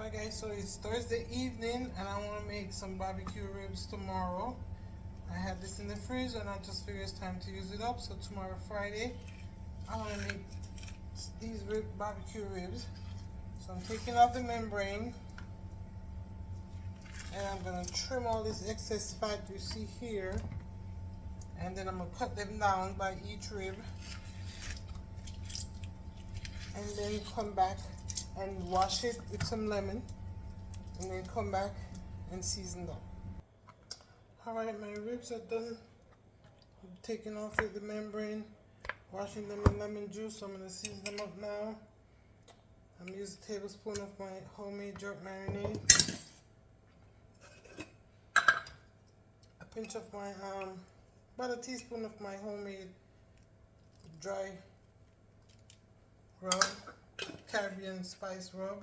Alright guys, so it's Thursday evening and I want to make some barbecue ribs tomorrow. I had this in the fridge and I just figured it's time to use it up. So tomorrow, Friday, I want to make these barbecue ribs. So I'm taking off the membrane and I'm going to trim all this excess fat you see here, and then I'm going to cut them down by each rib and then come back and wash it with some lemon and then come back and season them. Alright, my ribs are done. I'm taking off the membrane, washing them in lemon juice. So I'm going to season them up now. I'm using a tablespoon of my homemade jerk marinade, a pinch of my about a teaspoon of my homemade dry rub, Caribbean spice rub.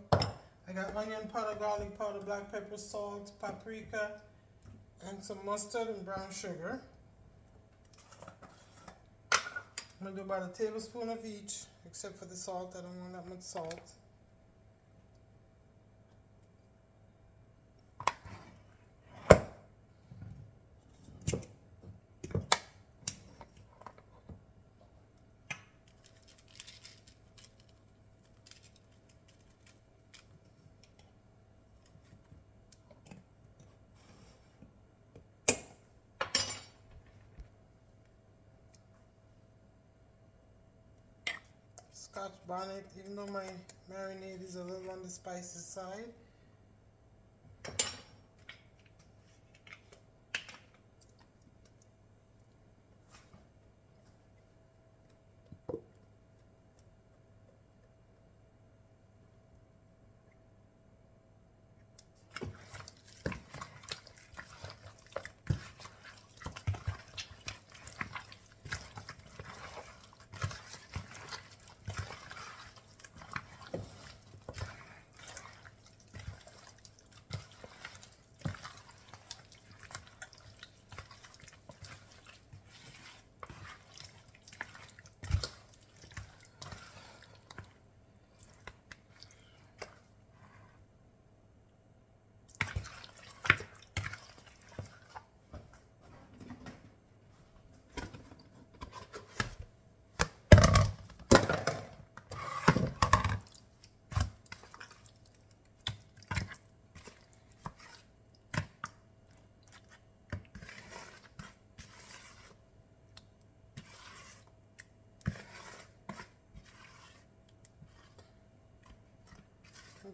I got onion powder, garlic powder, black pepper, salt, paprika, and some mustard and brown sugar. I'm going to do about a tablespoon of each, except for the salt. I don't want that much salt. Scotch bonnet, even though my marinade is a little on the spicy side.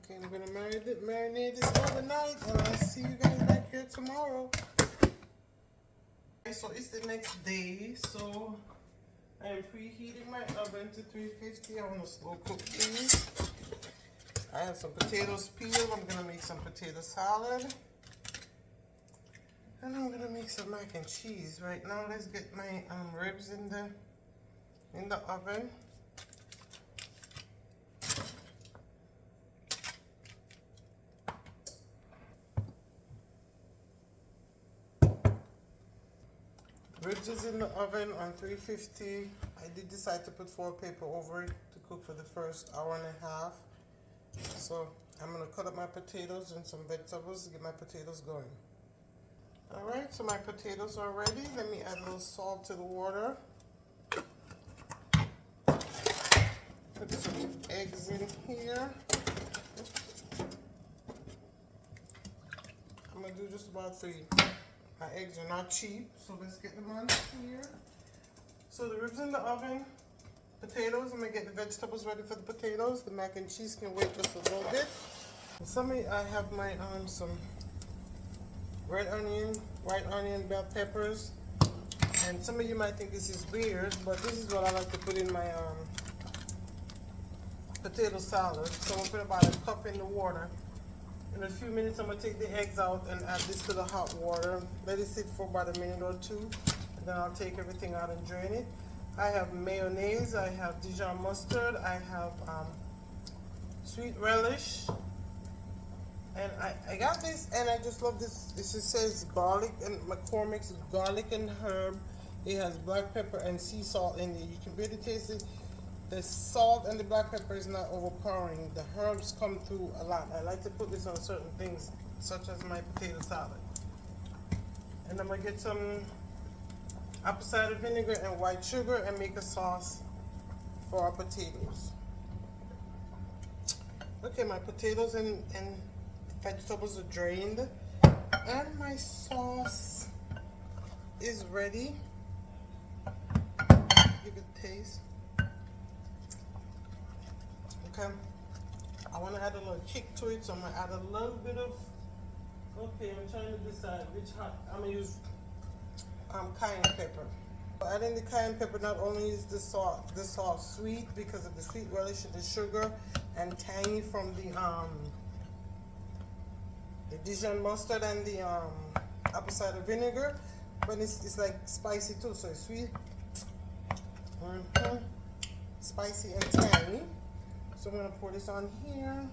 Okay, I'm gonna marinate this overnight, and I'll see you guys back here tomorrow. Okay, so it's the next day, so I am preheating my oven to 350. I want to slow cook these. I have some potatoes peeled. I'm gonna make some potato salad, and I'm gonna make some mac and cheese. Right now, let's get my ribs in the oven. Ribs is in the oven on 350. I did decide to put foil paper over it to cook for the first hour and a half. So I'm gonna cut up my potatoes and some vegetables to get my potatoes going. Alright, so my potatoes are ready. Let me add a little salt to the water. Put some eggs in here. I'm gonna do just about 3. My eggs are not cheap, so let's get them on here. So the ribs in the oven, potatoes, I'm gonna get the vegetables ready for the potatoes. The mac and cheese can wait just a little bit. I have my some red onion, white onion, bell peppers, and some of you might think this is weird, but this is what I like to put in my potato salad. So I'm gonna put about a cup in the water. In a few minutes, I'm going to take the eggs out and add this to the hot water. Let it sit for about a minute or two, and then I'll take everything out and drain it. I have mayonnaise, I have Dijon mustard, I have sweet relish, and I got this, and I just love this. This says garlic, and McCormick's garlic and herb. It has black pepper and sea salt in it. You can really taste it. The salt and the black pepper is not overpowering. The herbs come through a lot. I like to put this on certain things, such as my potato salad. And I'm gonna get some apple cider vinegar and white sugar and make a sauce for our potatoes. Okay, my potatoes and vegetables are drained, and my sauce is ready. Give it a taste. Okay, I want to add a little kick to it, so I'm gonna add a little bit of. Okay, I'm trying to decide which hot. I'm gonna use cayenne pepper. Adding the cayenne pepper not only is the sauce sweet because of the sweet relish of the sugar and tangy from the Dijon mustard and the apple cider vinegar, but it's like spicy too, so it's sweet, spicy and tangy. So I'm gonna pour this on here.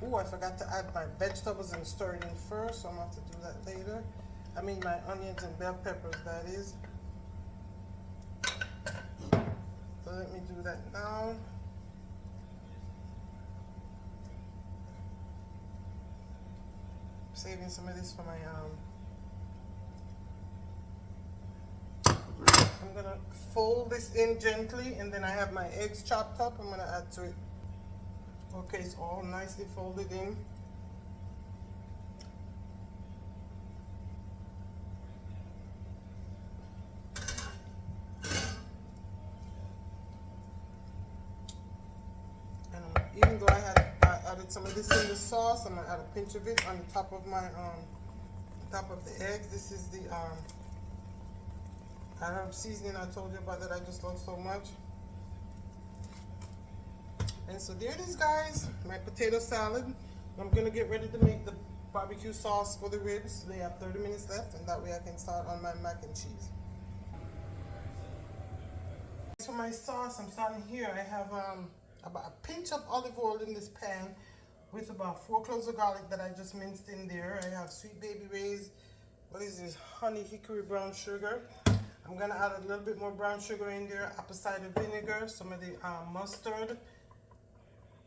Oh, I forgot to add my vegetables and stir it in first, so I'm gonna have to do that later. I mean my onions and bell peppers, that is. So let me do that now. Saving some of this for my I'm gonna fold this in gently, and then I have my eggs chopped up. I'm gonna add to it. Okay, it's all nicely folded in. And even though I added some of this in the sauce, I'm gonna add a pinch of it on the top of my top of the eggs. This is the herb seasoning I told you about that I just love so much. And so there it is, guys, my potato salad. I'm gonna get ready to make the barbecue sauce for the ribs. They have 30 minutes left, and that way I can start on my mac and cheese. For my sauce, I'm starting here. I have about a pinch of olive oil in this pan with about 4 cloves of garlic that I just minced in there. I have sweet baby rays, what is this, honey hickory brown sugar. I'm gonna add a little bit more brown sugar in there, apple cider vinegar, some of the mustard,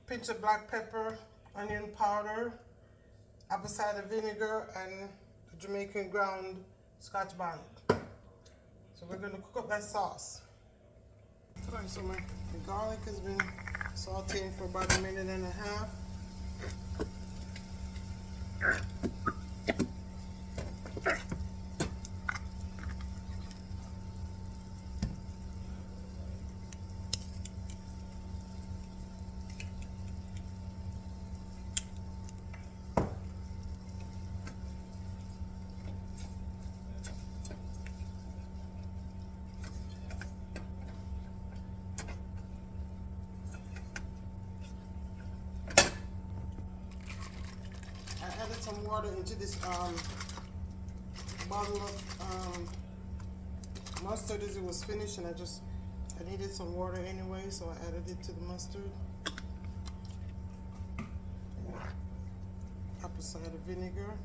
pinch of black pepper, onion powder, apple cider vinegar, and the Jamaican ground Scotch bonnet. So we're gonna cook up that sauce. Alright, so my garlic has been sauteing for about 1.5 minutes. I added some water into this bottle of mustard as it was finished, and I needed some water anyway, so I added it to the mustard. Apple cider vinegar.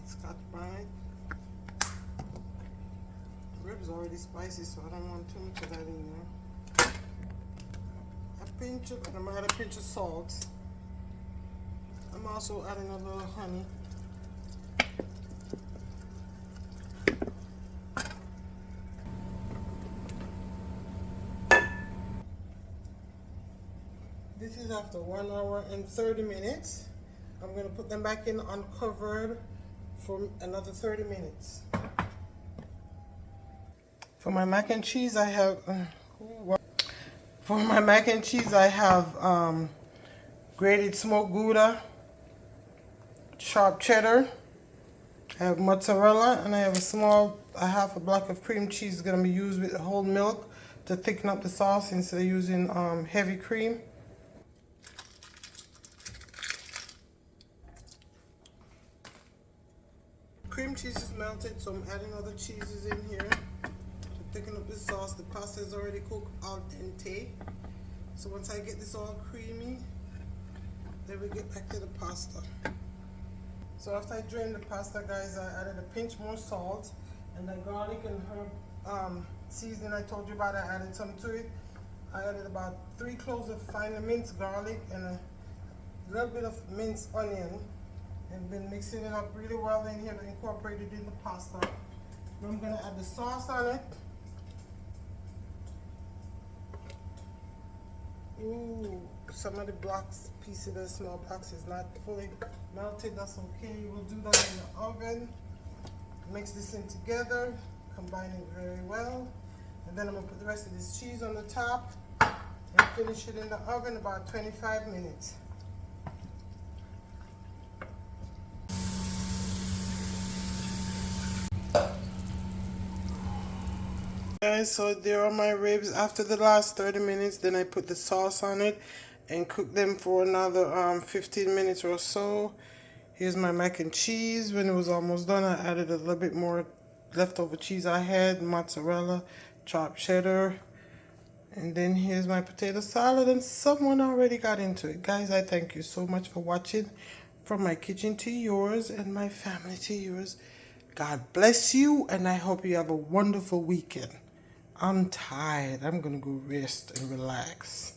Scotch bonnet. Ribs are already spicy, so I don't want too much of that in there. I'm gonna add a pinch of salt. I'm also adding a little honey. This is after 1 hour and 30 minutes. I'm gonna put them back in uncovered for another 30 minutes. For my mac and cheese, I have grated smoked Gouda, sharp cheddar. I have mozzarella, and I have a half a block of cream cheese gonna be used with whole milk to thicken up the sauce instead of using heavy cream. Cream cheese is melted, so I'm adding other cheeses in here. Taking up the sauce. The pasta is already cooked al dente. So once I get this all creamy, then we get back to the pasta. So after I drained the pasta, guys, I added a pinch more salt, and the garlic and herb seasoning I told you about, I added some to it. I added about 3 cloves of finely minced garlic and a little bit of minced onion, and been mixing it up really well in here to incorporate it in the pasta. Now I'm gonna add the sauce on it. Ooh, some of the blocks, pieces, the small blocks is not fully melted. That's okay. We'll do that in the oven. Mix this in together, combine it very well. And then I'm gonna put the rest of this cheese on the top and finish it in the oven about 25 minutes. Guys, so there are my ribs after the last 30 minutes. Then I put the sauce on it and cook them for another 15 minutes or so. Here's my mac and cheese. When it was almost done, I added a little bit more leftover cheese I had, mozzarella, chopped cheddar. And then here's my potato salad, and someone already got into it. Guys, I thank you so much for watching. From my kitchen to yours and my family to yours. God bless you, and I hope you have a wonderful weekend. I'm tired. I'm going to go rest and relax.